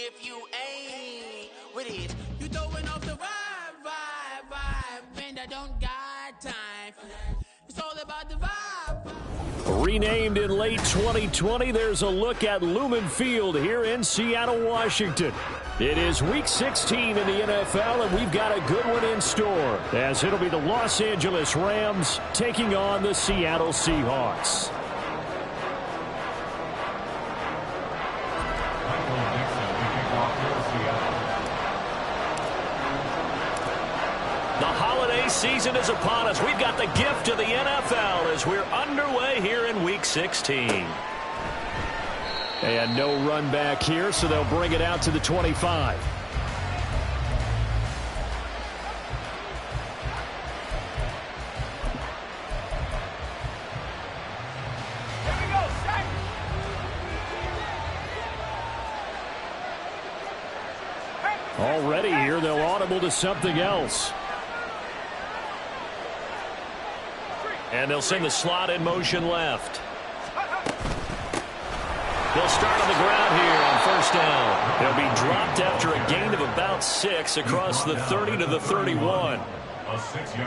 if you ain't with it. You throwing off the vibe, man, I don't got time for that. It's all about the vibe. Renamed in late 2020, there's a look at Lumen Field here in Seattle, Washington. It is Week 16 in the NFL, and we've got a good one in store, as it'll be the Los Angeles Rams taking on the Seattle Seahawks. The holiday season is upon us. We've got the gift of the NFL as we're underway here in Week 16. And no run back here, so they'll bring it out to the 25. Already here, they'll audible to something else. And they'll send the slot in motion left. They'll start on the ground here on first down. They'll be dropped after a gain of about 6 across the 30 to the 31.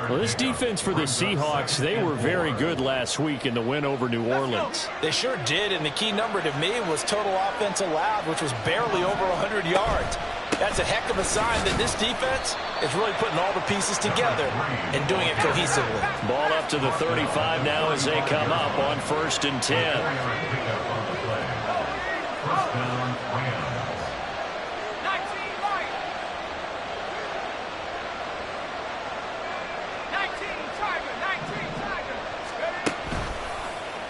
Well, this defense for the Seahawks, they were very good last week in the win over New Orleans. They sure did, and the key number to me was total offense allowed, which was barely over 100 yards. That's a heck of a sign that this defense is really putting all the pieces together and doing it cohesively. Ball up to the 35 now as they come up on 1st and 10.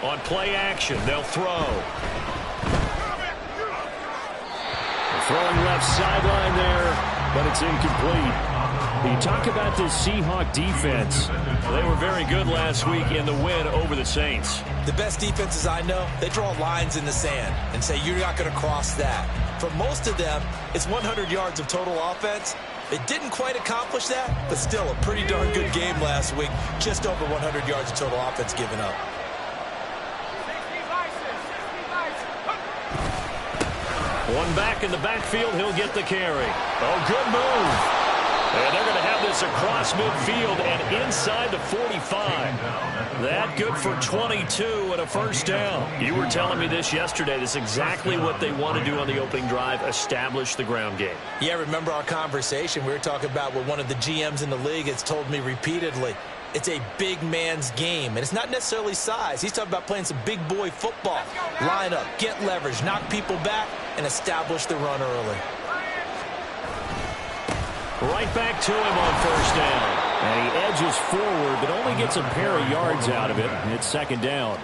On play action, they'll throw. Throwing left sideline there, but it's incomplete. You talk about this Seahawk defense. They were very good last week in the win over the Saints. The best defenses I know, they draw lines in the sand and say you're not going to cross that. For most of them, it's 100 yards of total offense. They didn't quite accomplish that, but still a pretty darn good game last week. Just over 100 yards of total offense given up. One back in the backfield, he'll get the carry. Oh, good move. And they're going to have this across midfield and inside the 45. That good for 22 and a first down. You were telling me this yesterday. This is exactly what they want to do on the opening drive, establish the ground game. Yeah, remember our conversation? We were talking about what one of the GMs in the league has told me repeatedly. It's a big man's game, and it's not necessarily size. He's talking about playing some big boy football. Line up, get leverage, knock people back, and establish the run early. Right back to him on first down. And he edges forward, but only gets a pair of yards out of it. And it's 2nd down.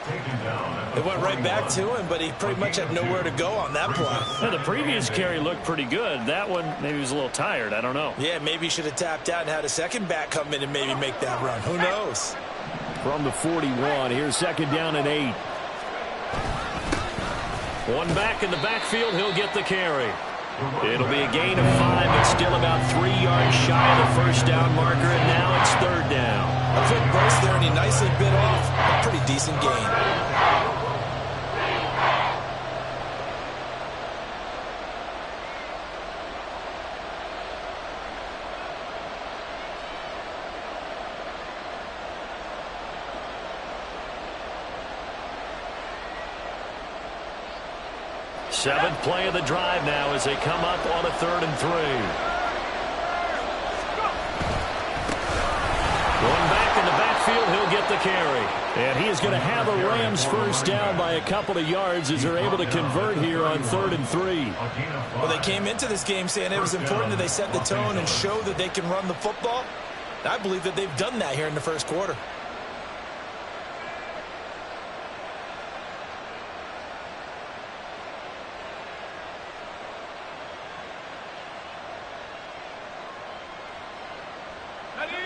It went right back to him, but he pretty much had nowhere to go on that play. Well, the previous carry looked pretty good. That one, maybe he was a little tired. I don't know. Yeah, maybe he should have tapped out and had a second back come in and maybe make that run. Who knows? From the 41, here's 2nd down and 8. One back in the backfield, he'll get the carry. It'll be a gain of 5, but still about 3 yards shy of the first down marker, and now it's 3rd down. A quick burst there, and he nicely bit off a pretty decent gain. Seventh play of the drive now as they come up on a 3rd and 3. One back in the backfield, he'll get the carry. And he is going to have a Rams first down by a couple of yards as they're able to convert here on 3rd and 3. Well, they came into this game saying it was important that they set the tone and show that they can run the football. I believe that they've done that here in the first quarter.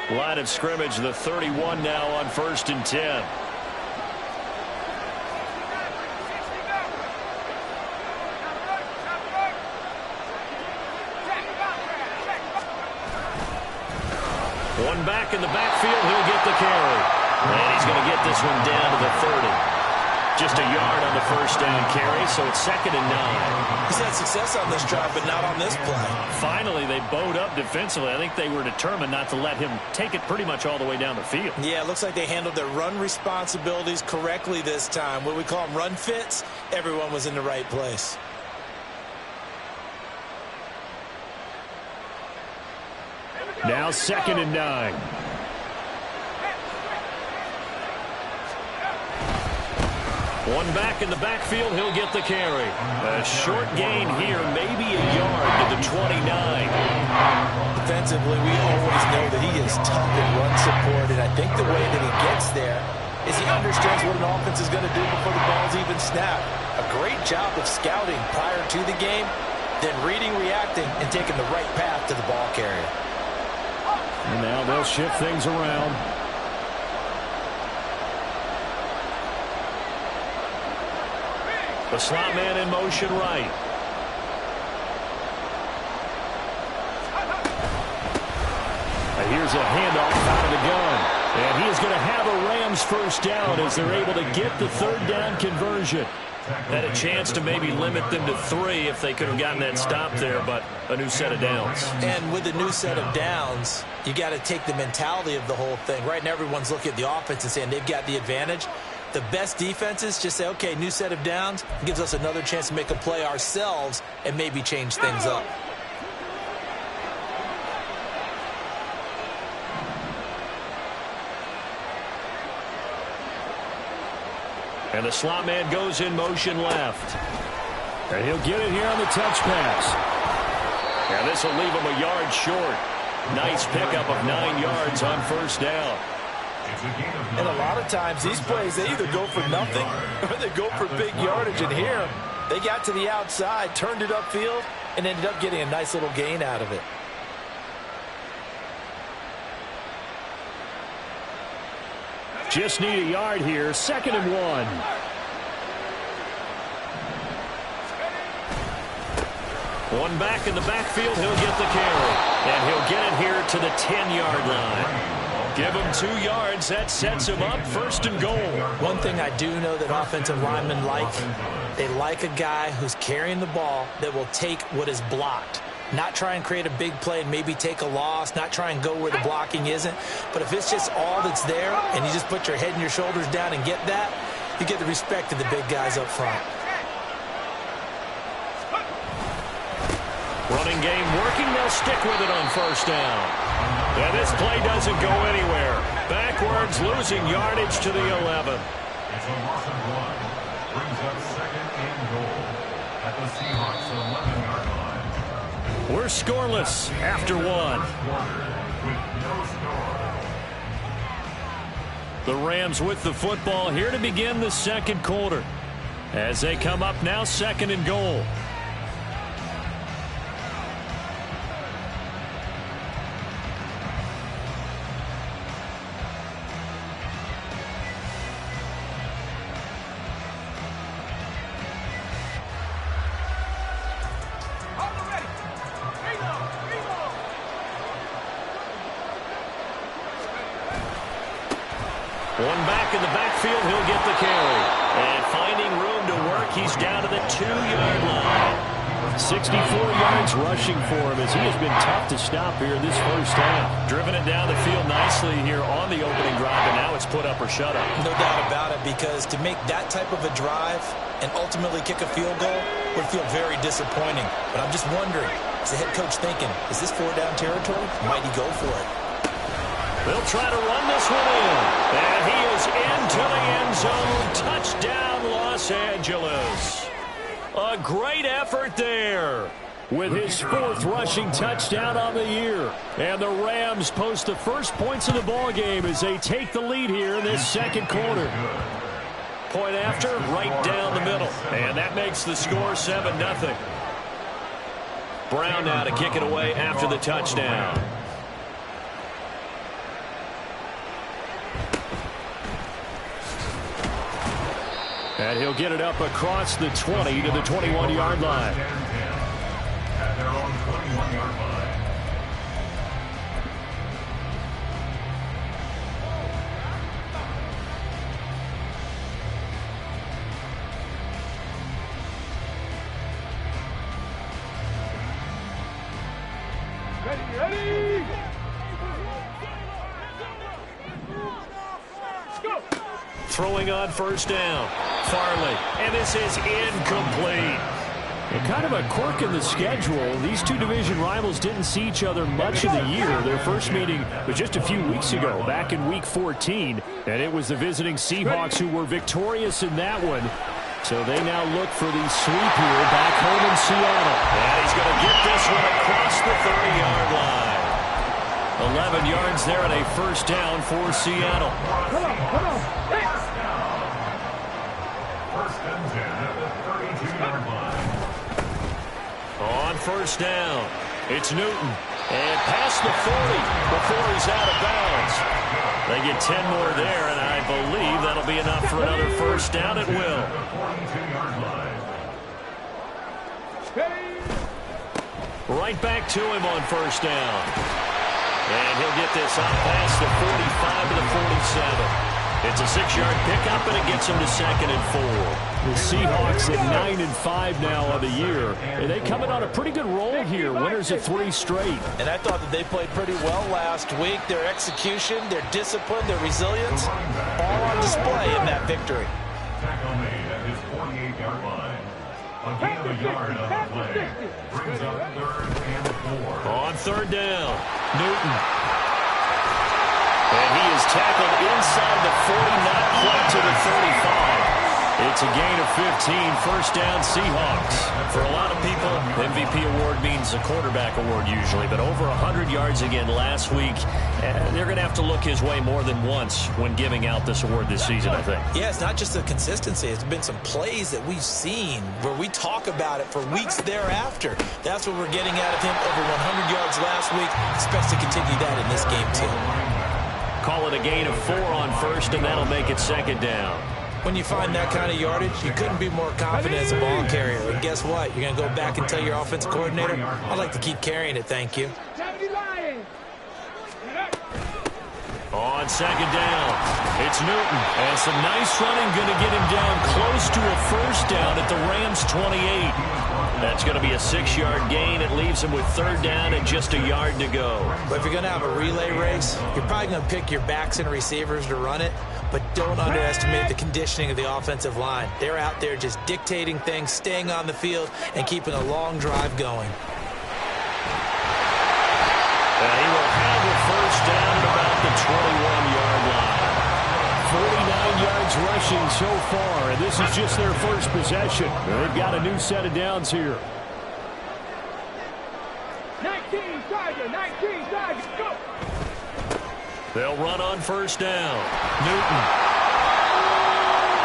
Line of scrimmage, the 31 now on 1st and 10. One back in the backfield, he'll get the carry. And he's going to get this one down to the 30. Just a yard on the first down carry, so it's 2nd and 9. He's had success on this drive, but not on this play. Finally, they bowed up defensively. I think they were determined not to let him take it pretty much all the way down the field. Yeah, it looks like they handled their run responsibilities correctly this time. What we call them run fits, everyone was in the right place. Now 2nd and 9. One back in the backfield, he'll get the carry. A short gain here, maybe a yard to the 29. Defensively, we always know that he is tough in run support, and I think the way that he gets there is he understands what an offense is going to do before the ball's even snapped. A great job of scouting prior to the game, then reading, reacting, and taking the right path to the ball carrier. And now they'll shift things around. The slot man in motion right. Here's a handoff out of the gun. And he is going to have a Rams first down as they're able to get the 3rd down conversion. Had a chance to maybe limit them to 3 if they could have gotten that stop there, but a new set of downs. And with the new set of downs, you got to take the mentality of the whole thing. Right now, everyone's looking at the offense and saying they've got the advantage. The best defenses just say, okay, new set of downs, gives us another chance to make a play ourselves and maybe change things up. And the slot man goes in motion left. And he'll get it here on the touch pass. And this will leave him a yard short. Nice pickup of 9 yards on first down. And a lot of times these plays, they either go for nothing or they go for big yardage. And here, they got to the outside, turned it upfield, and ended up getting a nice little gain out of it. Just need a yard here. 2nd and 1. One back in the backfield. He'll get the carry. And he'll get it here to the 10-yard line. Give him 2 yards. That sets him up 1st and goal. One thing I do know that offensive linemen like, they like a guy who's carrying the ball that will take what is blocked. Not try and create a big play and maybe take a loss, not try and go where the blocking isn't. But if it's just all that's there and you just put your head and your shoulders down and get that, you get the respect of the big guys up front. Running game working. They'll stick with it on first down. And this play doesn't go anywhere. Backwards, losing yardage to the 11. It's a loss of 1. Brings up 2nd and goal at the Seahawks 11-yard line. We're scoreless after 1. The Rams with the football here to begin the 2nd quarter. As they come up now 2nd and goal. One back in the backfield, he'll get the carry. And finding room to work, he's down to the 2-yard line. 64 yards rushing for him as he has been tough to stop here this first half. Driven it down the field nicely here on the opening drive, and now it's put up or shut up. No doubt about it, because to make that type of a drive and ultimately kick a field goal would feel very disappointing. But I'm just wondering, is the head coach thinking, is this 4-down territory? Might he go for it? They'll try to run this one in. And he is into the end zone. Touchdown, Los Angeles. A great effort there with his 4th rushing touchdown on the year. And the Rams post the first points of the ball game as they take the lead here in this 2nd quarter. Point after, right down the middle. And that makes the score 7-0. Brown now to kick it away after the touchdown. And he'll get it up across the 20 to the 21-yard line. At their own 21-yard line. Ready. Go. Throwing on first down. Farley. And this is incomplete. Kind of a quirk in the schedule. These two division rivals didn't see each other much of the year. Their first meeting was just a few weeks ago, back in Week 14. And it was the visiting Seahawks who were victorious in that one. So they now look for the sweep here back home in Seattle. And he's going to get this one across the 30-yard line. 11 yards there and a first down for Seattle. Come on. Hey. First and 10 at the 32-yard line. On first down, it's Newton. And past the 40 before he's out of bounds. They get 10 more there, and I believe that'll be enough for another first down. It will. 42-yard line. Right back to him on first down. And he'll get this out past the 45 to the 47. It's a 6-yard pickup, and it gets him to 2nd and 4. The Seahawks at 9-5 now on the year. And they come in on a pretty good roll here. Winners of 3 straight. And I thought that they played pretty well last week. Their execution, their discipline, their resilience, all on display in that victory. Tackle made at his 48-yard line. A gain of a yard on the play. Brings up 3rd and 4. On third down, Newton. And he is tackled inside the 40, not quite to the 35. It's a gain of 15, first down Seahawks. For a lot of people, MVP award means a quarterback award usually, but over 100 yards again last week. They're going to have to look his way more than once when giving out this award this season, I think. Yeah, it's not just the consistency. It's been some plays that we've seen where we talk about it for weeks thereafter. That's what we're getting out of him. Over 100 yards last week. Expects to continue that in this game, too. Call it a gain of 4 on first, and that'll make it 2nd down. When you find that kind of yardage, you couldn't be more confident as a ball carrier. And guess what? You're going to go back and tell your offensive coordinator, I'd like to keep carrying it, thank you. On 2nd down, it's Newton. And some nice running going to get him down close to a first down at the Rams' 28. That's going to be a 6-yard gain. It leaves him with 3rd down and just a yard to go. But if you're going to have a relay race, you're probably going to pick your backs and receivers to run it. But don't underestimate the conditioning of the offensive line. They're out there just dictating things, staying on the field, and keeping a long drive going. And he will have a first down at about the 21-yard line. 49 yards rushing so far, and this is just their first possession. They've got a new set of downs here. 19 target, go! They'll run on first down. Newton.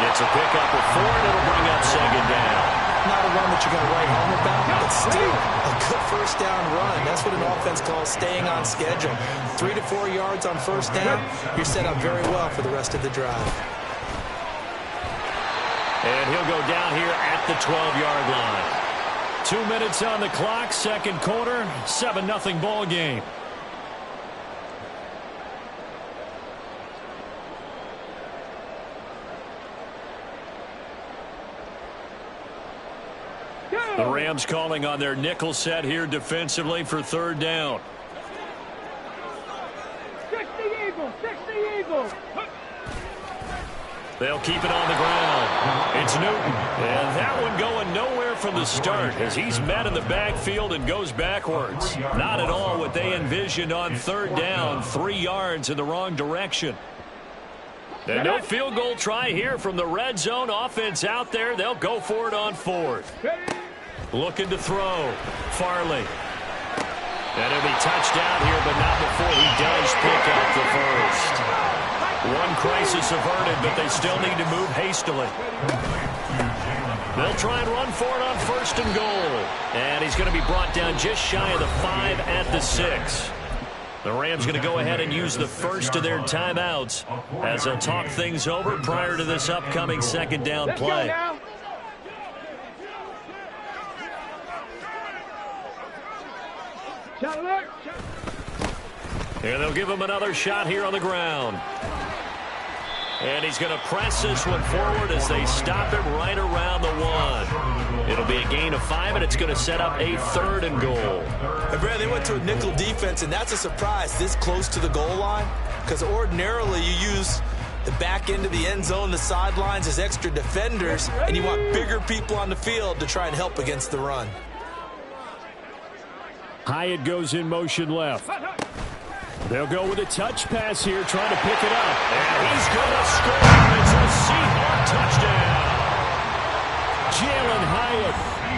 It's a pickup of 4, and it'll bring up 2nd down. Not a run that you're going to write home about, but still a good first down run. That's what an offense calls staying on schedule. 3 to 4 yards on first down, you're set up very well for the rest of the drive. And he'll go down here at the 12-yard line. 2 minutes on the clock, 2nd quarter, 7-0 ball game. The Rams calling on their nickel set here defensively for 3rd down. 60 Eagles. They'll keep it on the ground. It's Newton. And that one going nowhere from the start as he's met in the backfield and goes backwards. Not at all what they envisioned on 3rd down. 3 yards in the wrong direction. And no field goal try here from the red zone. Offense out there. They'll go for it on 4th. Looking to throw. Farley. And he'll be touched out here, but not before he does pick up the first. One crisis averted, but they still need to move hastily. They'll try and run for it on 1st and goal. And he's going to be brought down just shy of the 5 at the 6. The Rams going to go ahead and use the first of their timeouts as they'll talk things over prior to this upcoming 2nd down play. And they'll give him another shot here on the ground. And he's going to press this one forward as they stop him right around the 1. It'll be a gain of 5, and it's going to set up a 3rd and goal. And Brad, they went to a nickel defense, and that's a surprise this close to the goal line, because ordinarily you use the back end of the end zone, the sidelines as extra defenders, and you want bigger people on the field to try and help against the run. Hyatt goes in motion left. They'll go with a touch pass here, trying to pick it up. And he's going to score. It's a Seahawk touchdown. Jalin Hyatt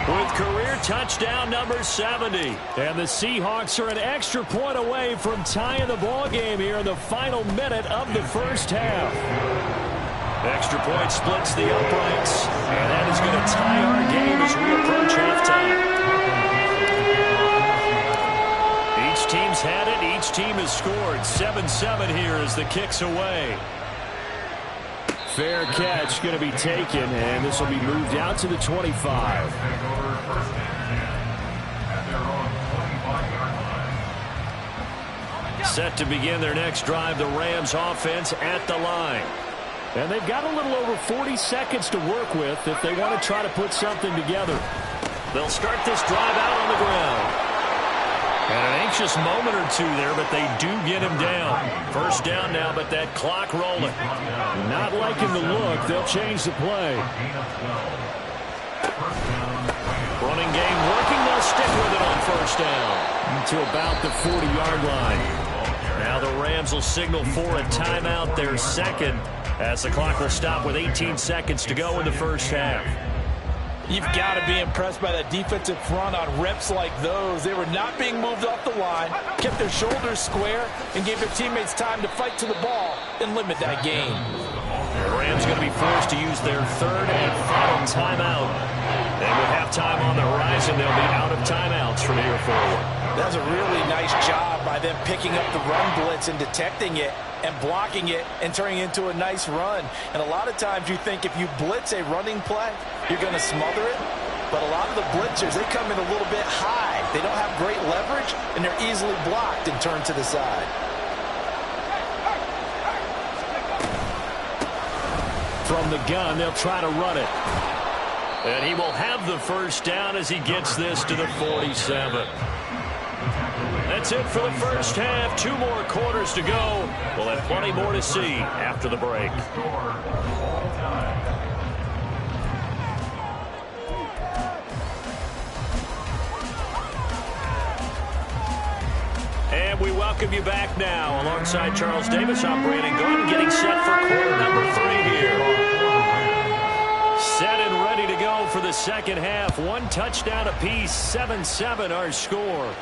with career touchdown number 70. And the Seahawks are an extra point away from tying the ball game here in the final minute of the first half. Extra point splits the uprights. And that is going to tie our game as we approach halftime. Each team's had it. Each team has scored. 7-7 here as the kick's away. Fair catch going to be taken, and this will be moved out to the 25. Set to begin their next drive, the Rams offense at the line. And they've got a little over 40 seconds to work with if they want to try to put something together. They'll start this drive out on the ground. And an anxious moment or two there, but they do get him down. First down now, but that clock rolling. Not liking the look. They'll change the play. Running game working. They'll stick with it on first down. To about the 40-yard line. Now the Rams will signal for a timeout, their second, as the clock will stop with 18 seconds to go in the first half. You've got to be impressed by that defensive front on reps like those. They were not being moved off the line, kept their shoulders square, and gave their teammates time to fight to the ball and limit that gain. The Rams going to be forced to use their 3rd and final timeout. And with halftime on the horizon, they'll be out of timeouts from here forward. That was a really nice job by them picking up the run blitz and detecting it and blocking it and turning it into a nice run. And a lot of times you think if you blitz a running play, you're going to smother it. But a lot of the blitzers, they come in a little bit high. They don't have great leverage, and they're easily blocked and turned to the side. From the gun, they'll try to run it. And he will have the first down as he gets this to the 47. That's it for the first half. 2 more quarters to go. We'll have plenty more to see after the break. And we welcome you back now. Alongside Charles Davis, I'm Brandon Gordon, getting set for quarter number 3 here. Set and ready to go for the second half. 1 touchdown apiece. 7-7 our score.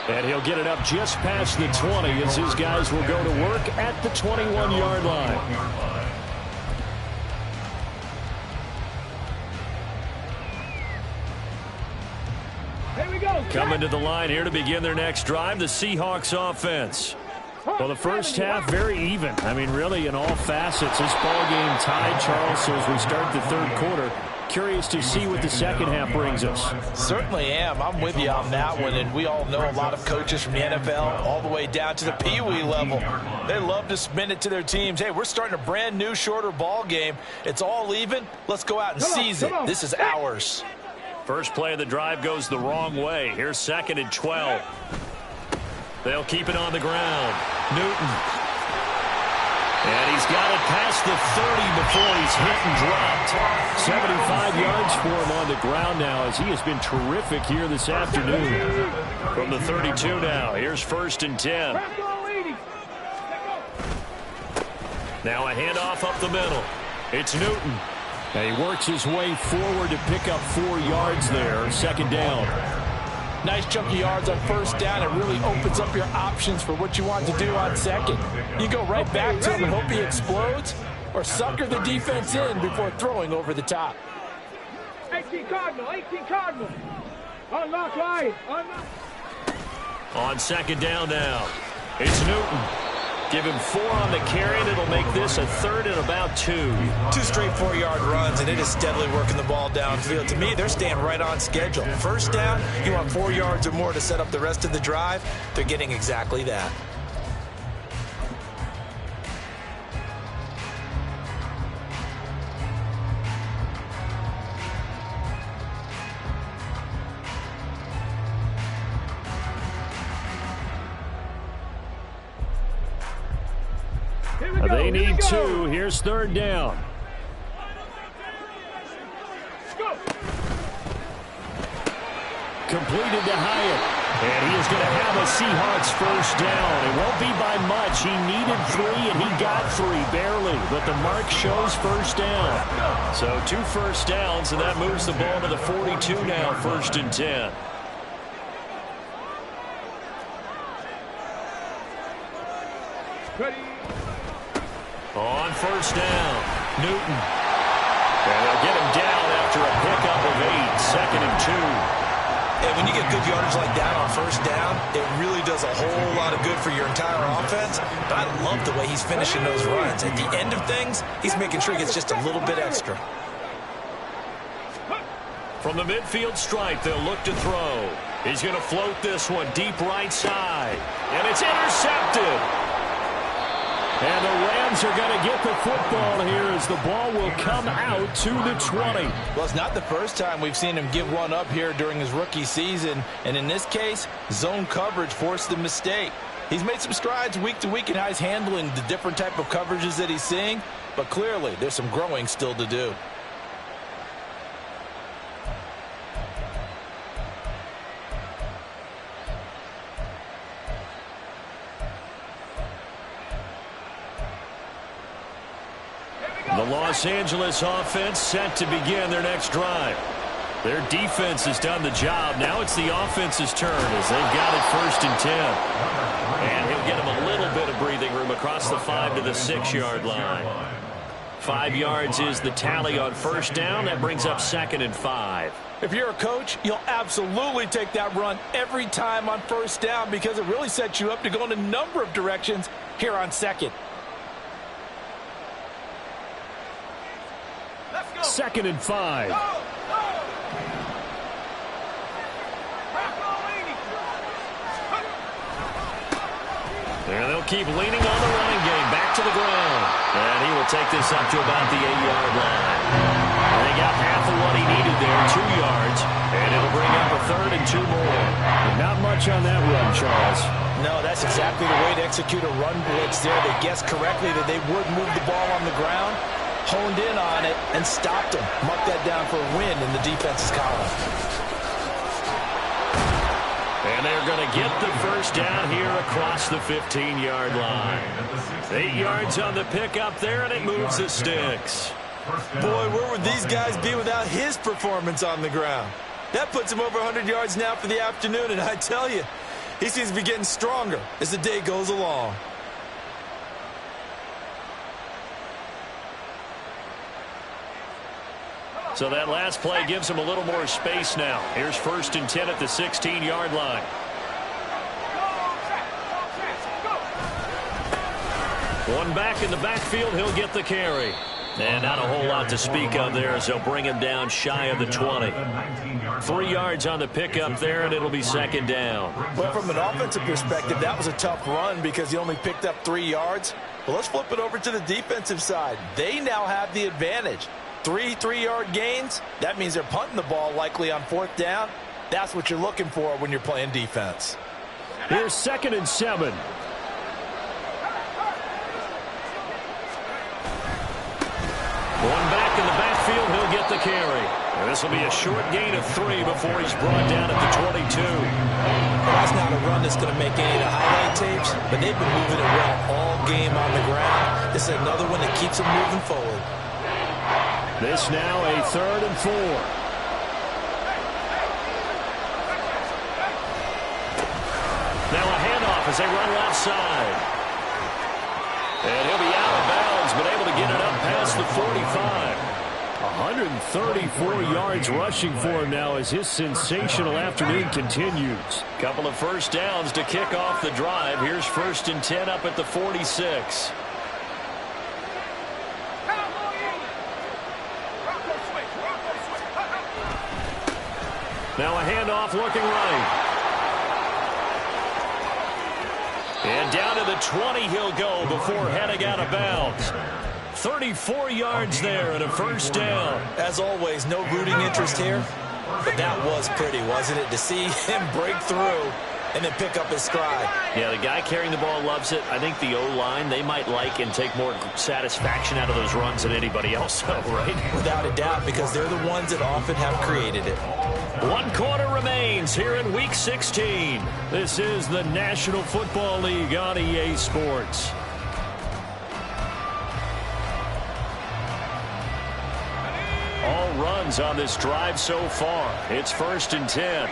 And he'll get it up just past the 20 as his guys will go to work at the 21-yard line. Here we go. Coming to the line here to begin their next drive, the Seahawks offense. Well, the first half, very even. I mean, really, in all facets, this ball game tied, Charles. So as we start the 3rd quarter, curious to see what the second half brings us. Certainly am. I'm with you on that one. And we all know a lot of coaches from the NFL all the way down to the Pee Wee level. They love to spin it to their teams. Hey, we're starting a brand new, shorter ball game. It's all even. Let's go out and seize it. This is ours. First play of the drive goes the wrong way. Here's 2nd and 12. They'll keep it on the ground. Newton. And he's got it past the 30 before he's hit and dropped. 75 yards for him on the ground now as he has been terrific here this afternoon. From the 32 now, here's 1st and 10. Now a handoff up the middle. It's Newton. And he works his way forward to pick up 4 yards there. 2nd down. Nice chunk of yards on first down. It really opens up your options for what you want to do on second. You go right back to him and hope he explodes, or sucker the defense in before throwing over the top. 18 Cardinal, 18 Cardinal. Unlock line, unlock. On 2nd down now, it's Newton. Give him 4 on the carry, and it'll make this a 3rd and about 2. 2 straight 4-yard runs, and it is steadily working the ball downfield. To me, they're staying right on schedule. First down, you want 4 yards or more to set up the rest of the drive. They're getting exactly that. They need 2. Here's 3rd down. Completed to Hyatt. And he is going to have a Seahawks 1st down. It won't be by much. He needed 3, and he got 3, barely. But the mark shows 1st down. So 2 first downs, and that moves the ball to the 42 now, 1st and 10. Ready. On 1st down, Newton. And they'll get him down after a pickup of 8, 2nd and 2. And when you get good yardage like that on 1st down, it really does a whole lot of good for your entire offense. But I love the way he's finishing those runs. At the end of things, he's making sure he gets just a little bit extra. From the midfield stripe, they'll look to throw. He's going to float this one deep right side. And it's intercepted. And the Rams are going to get the football here as the ball will come out to the 20. Well, it's not the first time we've seen him give one up here during his rookie season. And in this case, zone coverage forced the mistake. He's made some strides week to week in how he's handling the different type of coverages that he's seeing. But clearly, there's some growing still to do. The Los Angeles offense set to begin their next drive. Their defense has done the job. Now it's the offense's turn as they've got it 1st and 10. And he'll get him a little bit of breathing room across the 5 to the 6-yard line. 5 yards is the tally on 1st down. That brings up 2nd and 5. If you're a coach, you'll absolutely take that run every time on 1st down because it really sets you up to go in a number of directions here on 2nd. 2nd and 5. And they'll keep leaning on the running game. Back to the ground. And he will take this up to about the 8-yard line. And they got half of what he needed there, 2 yards. And it'll bring up a 3rd and 2 more. Not much on that run, Charles. No, that's exactly the way to execute a run blitz there. They guessed correctly that they would move the ball on the ground, honed in on it, and stopped him. Mark that down for a win in the defense's column. And they're going to get the 1st down here across the 15-yard line. 8 yards on the pickup there, and it moves the sticks. Boy, where would these guys be without his performance on the ground? That puts him over 100 yards now for the afternoon, and I tell you, he seems to be getting stronger as the day goes along. So that last play gives him a little more space now. Here's 1st and 10 at the 16-yard line. One back in the backfield, he'll get the carry. And not a whole lot to speak of there as they'll bring him down shy of the 20. 3 yards on the pickup there, and it'll be 2nd down. Well, from an offensive perspective, that was a tough run because he only picked up 3 yards. Well, let's flip it over to the defensive side. They now have the advantage. 3 3-yard gains, that means they're punting the ball likely on 4th down. That's what you're looking for when you're playing defense. Here's 2nd and 7. One back in the backfield, he'll get the carry. And this will be a short gain of 3 before he's brought down at the 22. That's not a run that's going to make any of the highlight tapes, but they've been moving it well all game on the ground. This is another one that keeps them moving forward. This now a 3rd and 4. Now a handoff as they run left side. And he'll be out of bounds, but able to get it up past the 45. 134 yards rushing for him now as his sensational afternoon continues. Couple of 1st downs to kick off the drive. Here's 1st and 10 up at the 46. Now a handoff looking right. And down to the 20 he'll go before heading out of bounds. 34 yards there and a 1st down. As always, no rooting interest here, but that was pretty, wasn't it? To see him break through and then pick up his stride. Yeah, the guy carrying the ball loves it. I think the O-line, they might like and take more satisfaction out of those runs than anybody else, right? Without a doubt, because they're the ones that often have created it. 1 quarter remains here in Week 16. This is the National Football League on EA Sports. All runs on this drive so far. It's 1st and 10.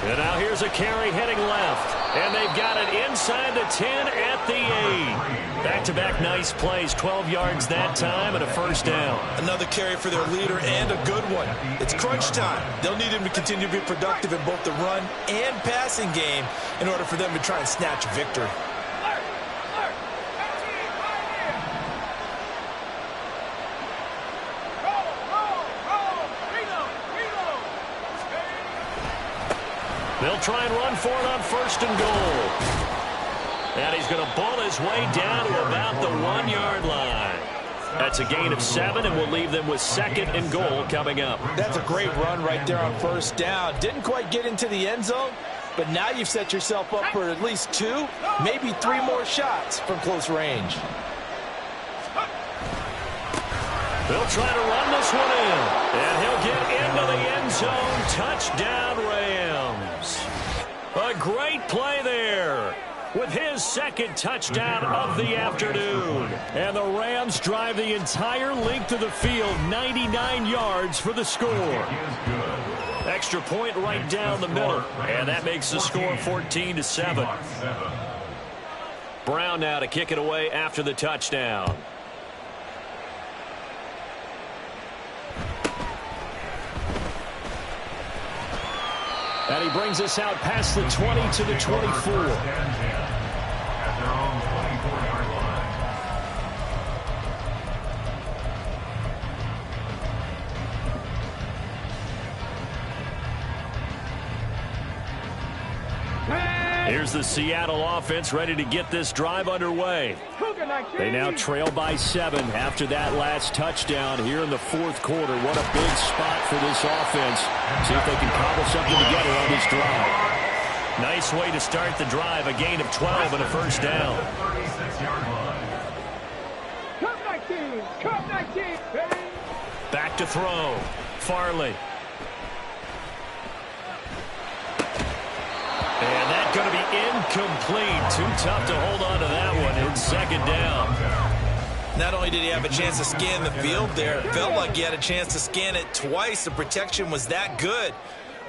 And now here's a carry heading left. And they've got it inside the 10 at the 8. Back-to-back nice plays. 12 yards that time and a 1st down. Another carry for their leader and a good one. It's crunch time. They'll need him to continue to be productive in both the run and passing game in order for them to try and snatch a victory. They'll try and run for it on 1st and goal. And he's going to ball his way down to about the 1-yard line. That's a gain of 7, and will leave them with 2nd and goal coming up. That's a great run right there on 1st down. Didn't quite get into the end zone, but now you've set yourself up for at least 2, maybe 3 more shots from close range. They'll try to run this one in, and he'll get into the end zone. Touchdown, Rams. A great play there with his 2nd touchdown of the afternoon. And the Rams drive the entire length of the field, 99 yards for the score. Extra point right down the middle, and that makes the score 14-7. Brown now to kick it away after the touchdown. And he brings us out past the 20 to the 24. Here's the Seattle offense ready to get this drive underway. They now trail by 7 after that last touchdown here in the 4th quarter. What a big spot for this offense. See if they can cobble something together on this drive. Nice way to start the drive. A gain of 12 and a 1st down. Back to throw. Farley. And that's going to be incomplete. Too tough to hold on to that one. It's 2nd down. Not only did he have a chance to scan the field there, it felt like he had a chance to scan it twice. The protection was that good.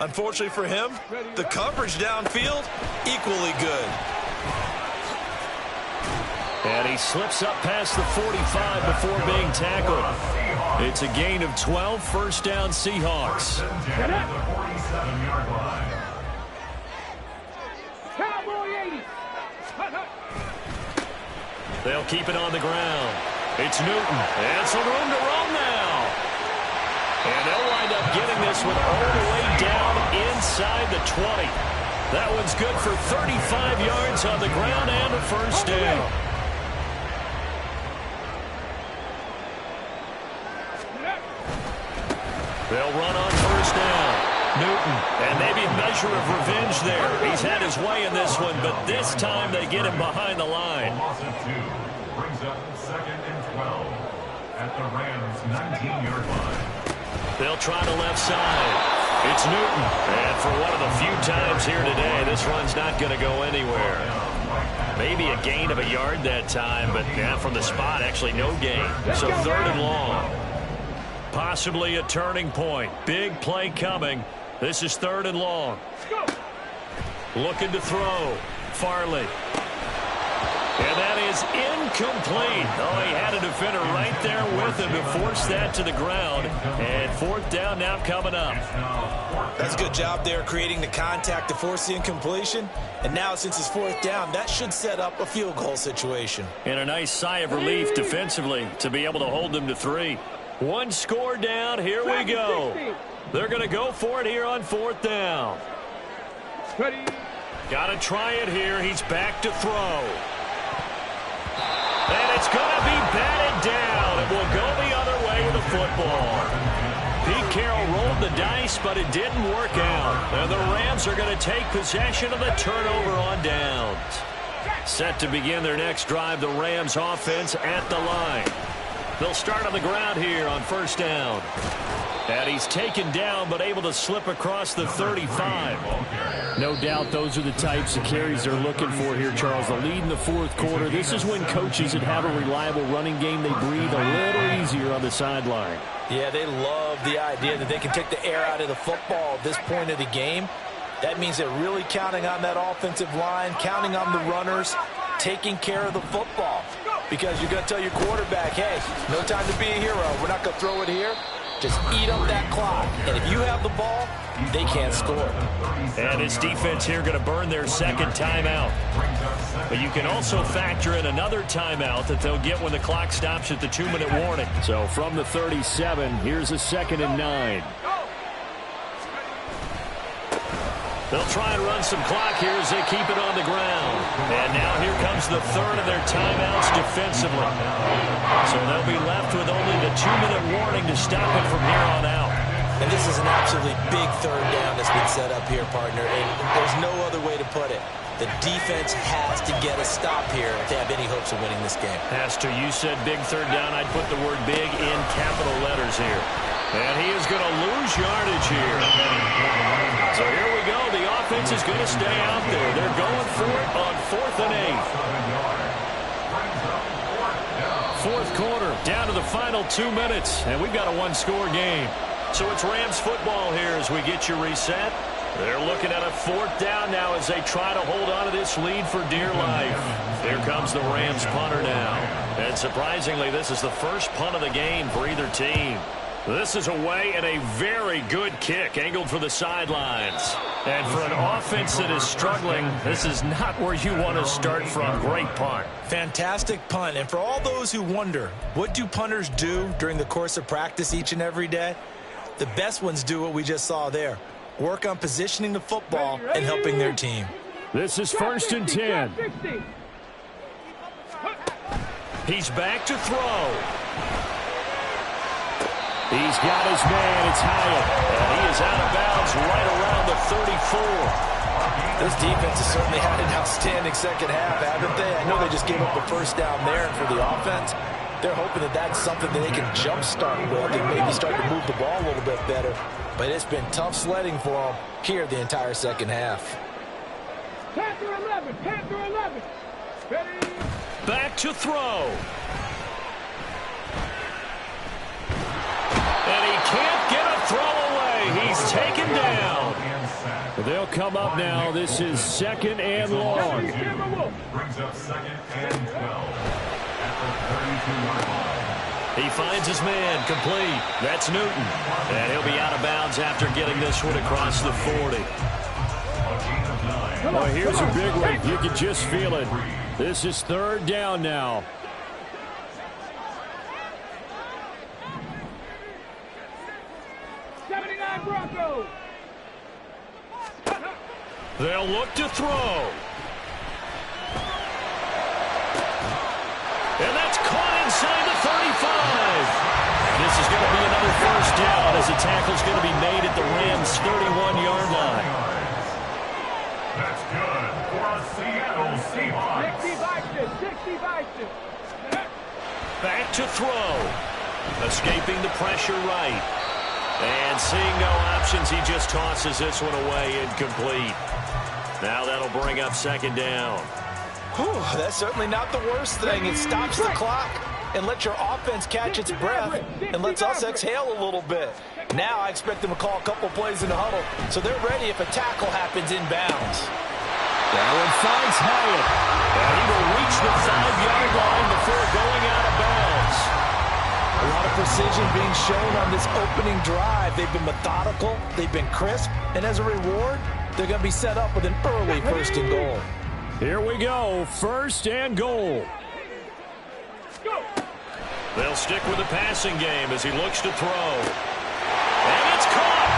Unfortunately for him, the coverage downfield, equally good. And he slips up past the 45 before being tackled. It's a gain of 12, 1st down Seahawks. They'll keep it on the ground. It's Newton. And some room to roam now. And they'll wind up getting this one all the way down inside the 20. That one's good for 35 yards on the ground and a 1st down. They'll run on 1st down. Newton, and maybe a measure of revenge there. He's had his way in this one, but this time they get him behind the line. Brings up 2nd and 12 at the Rams' 19-yard line. They'll try the left side. It's Newton, and for one of the few times here today, this run's not going to go anywhere. Maybe a gain of a yard that time, but from the spot, actually no gain. So 3rd and long. Possibly a turning point. Big play coming. This is 3rd and long. Looking to throw. Farley. And that is incomplete. Oh, he had a defender right there with him to force that to the ground. And 4th down now coming up. That's a good job there creating the contact to force the incompletion. And now since it's 4th down, that should set up a field goal situation. And a nice sigh of relief defensively to be able to hold them to 3. 1 score down. Here we go. They're going to go for it here on 4th down. Got to try it here. He's back to throw. And it's going to be batted down. It will go the other way with the football. Pete Carroll rolled the dice, but it didn't work out. And the Rams are going to take possession of the turnover on downs. Set to begin their next drive, the Rams offense at the line. They'll start on the ground here on first down. And he's taken down, but able to slip across the 35. No doubt those are the types of carries they're looking for here, Charles. The lead in the fourth quarter. This is when coaches that have a reliable running game, they breathe a little easier on the sideline. Yeah, they love the idea that they can take the air out of the football at this point of the game. That means they're really counting on that offensive line, counting on the runners, taking care of the football. Because you're going to tell your quarterback, hey, no time to be a hero. We're not going to throw it here. Just eat up that clock. And if you have the ball, they can't score. And his defense here going to burn their second timeout. But you can also factor in another timeout that they'll get when the clock stops at the 2-minute warning. So from the 37, here's a 2nd and 9. They'll try and run some clock here as they keep it on the ground. And now here comes the third of their timeouts defensively. So they'll be left with only the 2-minute warning to stop it from here on out. And this is an absolutely big third down that's been set up here, partner. And there's no other way to put it. The defense has to get a stop here if they have any hopes of winning this game. Pastor, you said big third down. I'd put the word big in capital letters here. And he is going to lose yardage here. So here we go. The offense is going to stay out there. They're going for it on 4th and 8. Fourth quarter, down to the final 2 minutes. And we've got a one-score game. So it's Rams football here as we get you reset. They're looking at a 4th down now as they try to hold on to this lead for dear life. Here comes the Rams punter now. And surprisingly, this is the first punt of the game for either team. This is away and a very good kick angled for the sidelines. And for an offense that is struggling, this is not where you want to start from. Great punt. Fantastic punt. And for all those who wonder, what do punters do during the course of practice each and every day? The best ones do what we just saw there. Work on positioning the football and helping their team. This is 1st and 10. He's back to throw. He's got his man. It's Hyatt. And he is out of bounds right around the 34. This defense has certainly had an outstanding second half, haven't they? I know they just gave up a first down there, and for the offense, they're hoping that that's something that they can jumpstart with and maybe start to move the ball a little bit better. But it's been tough sledding for them here the entire second half. Panther 11, Panther 11. Ready? Back to throw. And he can't get a throw away. He's taken down. They'll come up now. This is 2nd and long. Brings up 2nd and 12 at the 32-yard line. He finds his man complete. That's Newton. And he'll be out of bounds after getting this one across the 40. Well, here's a big one. You can just feel it. This is 3rd down now. They'll look to throw. And that's caught inside the 35. This is going to be another first down as the tackle's going to be made at the Rams' 31-yard line. That's good for a Seattle Seahawks. 60 Back to throw. Escaping the pressure right. And seeing no options, he just tosses this one away incomplete. Now that'll bring up 2nd down. Whew, that's certainly not the worst thing. It stops the clock and lets your offense catch its breath and lets us exhale a little bit. Now I expect them to call a couple plays in the huddle so they're ready if a tackle happens inbounds. Allen finds Hyatt. And he will reach the 5-yard line before going out of bounds. A lot of precision being shown on this opening drive. They've been methodical, they've been crisp, and as a reward, they're going to be set up with an early 1st and goal. Here we go, 1st and goal. They'll stick with the passing game as he looks to throw. And it's caught.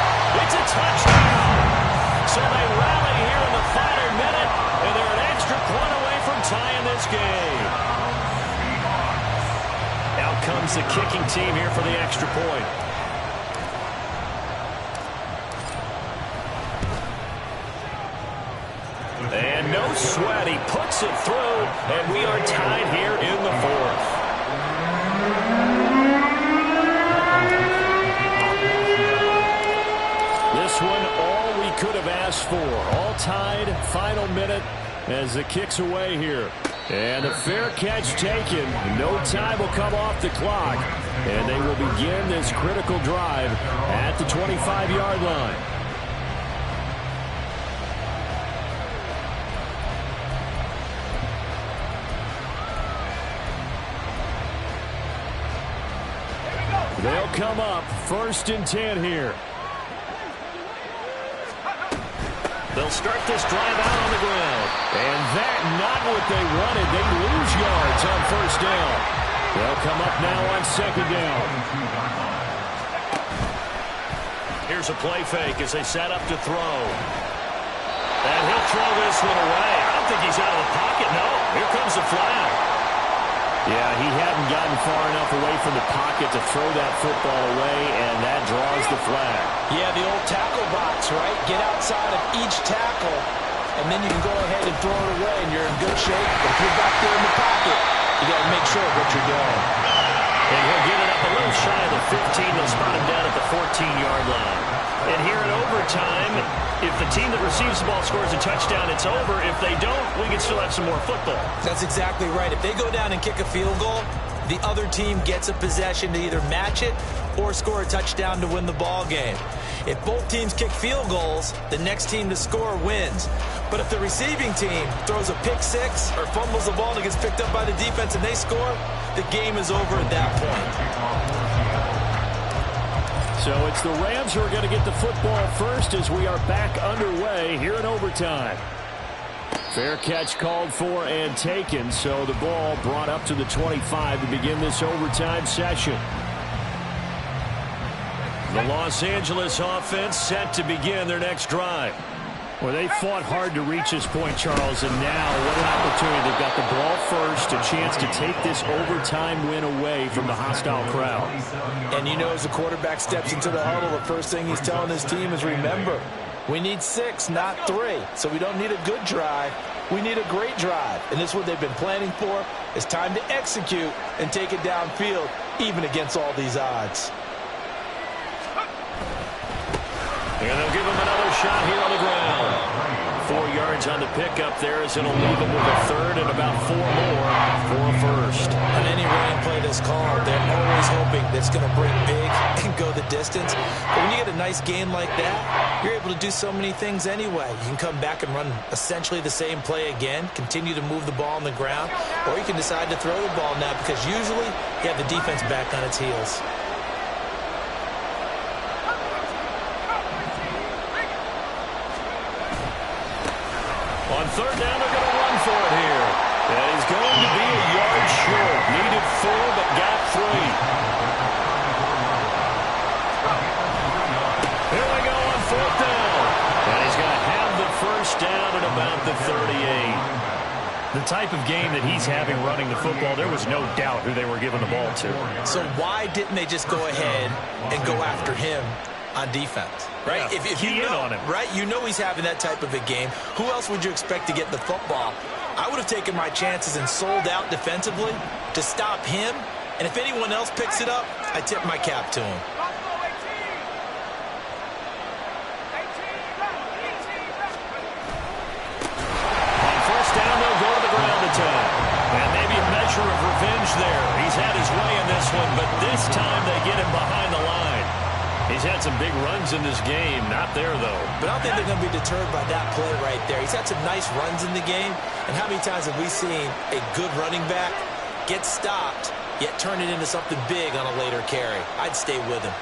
It's a touchdown. So they rally here in the final minute, and they're an extra point away from tying this game. Out comes the kicking team here for the extra point. And no sweat, he puts it through, and we are tied here in the fourth. This one, all we could have asked for. All tied, final minute as the kick's away here. And a fair catch taken. No time will come off the clock. And they will begin this critical drive at the 25-yard line. They'll come up 1st and 10 here. They'll start this drive out on the ground. And that not what they wanted. They lose yards on 1st down. They'll come up now on 2nd down. Here's a play fake as they set up to throw. And he'll throw this one away. I don't think he's out of the pocket. No, here comes the flag. Yeah, he hadn't gotten far enough away from the pocket to throw that football away, and that draws the flag. Yeah, the old tackle box, right? Get outside of each tackle, and then you can go ahead and throw it away, and you're in good shape. But if you're back there in the pocket, you got to make sure what you're doing. And he'll get it up a little shy of the 15. They'll spot him down at the 14-yard line. And here in overtime, if the team that receives the ball scores a touchdown, it's over. If they don't, we can still have some more football. That's exactly right. If they go down and kick a field goal, the other team gets a possession to either match it or score a touchdown to win the ball game. If both teams kick field goals, the next team to score wins. But if the receiving team throws a pick six or fumbles the ball and it gets picked up by the defense and they score, the game is over at that point. So it's the Rams who are going to get the football first as we are back underway here in overtime. Fair catch called for and taken, so the ball brought up to the 25 to begin this overtime session. The Los Angeles offense set to begin their next drive. Well, they fought hard to reach this point, Charles, and now what an opportunity. They've got the ball first, a chance to take this overtime win away from the hostile crowd. And you know, as the quarterback steps into the huddle, the first thing he's telling his team is, remember, we need 6, not 3. So we don't need a good drive. We need a great drive. And this is what they've been planning for. It's time to execute and take it downfield, even against all these odds. And they'll give him another shot here on the ground. 4 yards on the pickup there as it'll leave him with a third and about 4 more for a first. On any running play that's called, they're always hoping that it's going to break big and go the distance. But when you get a nice game like that, you're able to do so many things anyway. You can come back and run essentially the same play again, continue to move the ball on the ground, or you can decide to throw the ball now because usually you have the defense back on its heels. On 3rd down, they're going to run for it here. And he's going to be a yard short. Needed 4, but got 3. Here we go on 4th down. And he's going to have the first down at about the 38. The type of game that he's having running the football, there was no doubt who they were giving the ball to. So why didn't they just go ahead and go after him on defense? Right? Yeah, if you know, on him. right? You know he's having that type of a game. Who else would you expect to get the football? I would have taken my chances and sold out defensively to stop him. And if anyone else picks it up, I tip my cap to him. On 1st down, they'll go to the ground attack. And maybe a measure of revenge there. He's had his way in this one, but this time they get him behind the line. He's had some big runs in this game. Not there, though. But I don't think they're going to be deterred by that play right there. He's had some nice runs in the game. And how many times have we seen a good running back get stopped, yet turn it into something big on a later carry? I'd stay with him.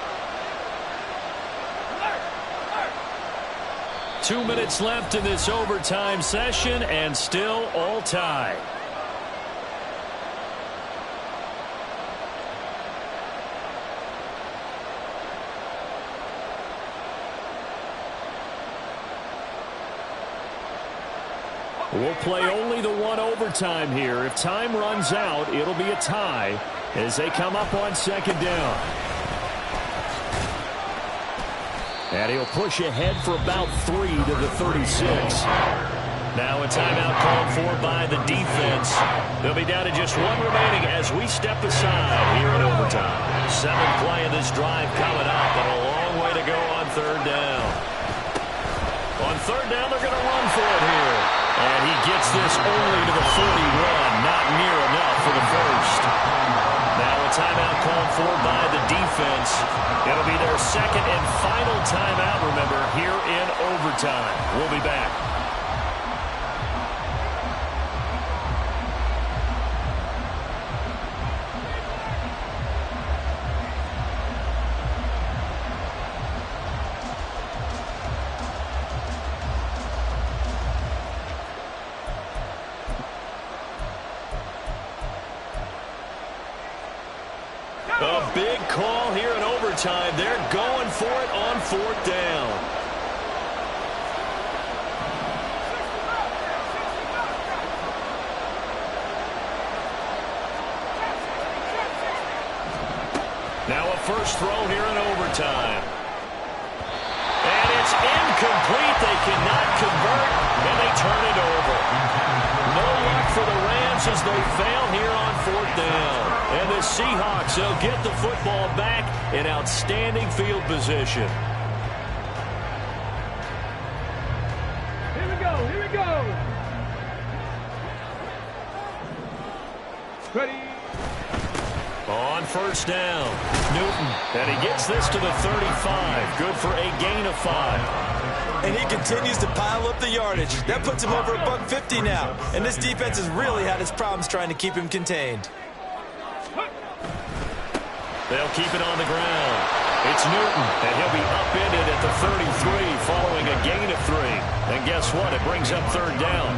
2 minutes left in this overtime session, and still all tied. We'll play only the one overtime here. If time runs out, it'll be a tie as they come up on 2nd down. And he'll push ahead for about 3 to the 36. Now a timeout called for by the defense. They'll be down to just one remaining as we step aside here in overtime. 7th play of this drive coming up, but a long way to go on 3rd down. On 3rd down, they're going to run for it here. And he gets this only to the 41, not near enough for the first. Now a timeout called for by the defense. It'll be their 2nd and final timeout, remember, here in overtime. We'll be back. A big call here in overtime. They're going for it on 4th down. Now a first throw here in overtime. And it's incomplete. They cannot convert, and they turn it over. No luck for the Rams as they fail here on 4th down. And the Seahawks will get the football back in outstanding field position. Here we go, here we go. Ready. On 1st down, Newton, and he gets this to the 35. Good for a gain of 5. And he continues to pile up the yardage. That puts him over $150 now. And this defense has really had its problems trying to keep him contained. They'll keep it on the ground. It's Newton, and he'll be upended at the 33 following a gain of 3. And guess what? It brings up 3rd down.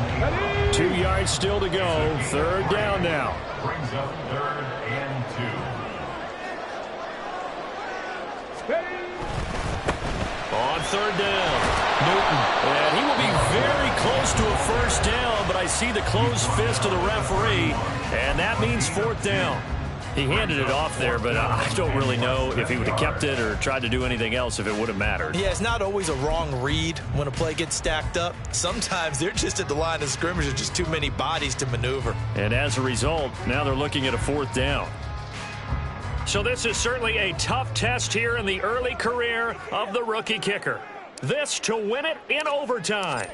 2 yards still to go. 3rd down now. Brings up 3rd and 2. Ready. On 3rd down, Newton. And he will be very close to a first down, but I see the closed fist of the referee, and that means 4th down. He handed it off there, but I don't really know if he would have kept it or tried to do anything else if it would have mattered. Yeah, it's not always a wrong read when a play gets stacked up. Sometimes they're just at the line of scrimmage. There's just too many bodies to maneuver. And as a result, now they're looking at a 4th down. So this is certainly a tough test here in the early career of the rookie kicker. This to win it in overtime.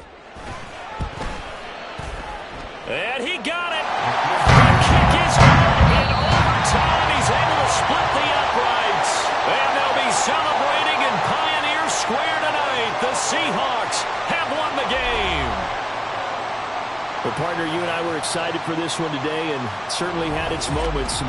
And he got it. The kick is good in overtime. He's able to split the uprights. And they'll be celebrating in Pioneer Square tonight. The Seahawks have won the game. Well, partner, you and I were excited for this one today and certainly had its moments. Some good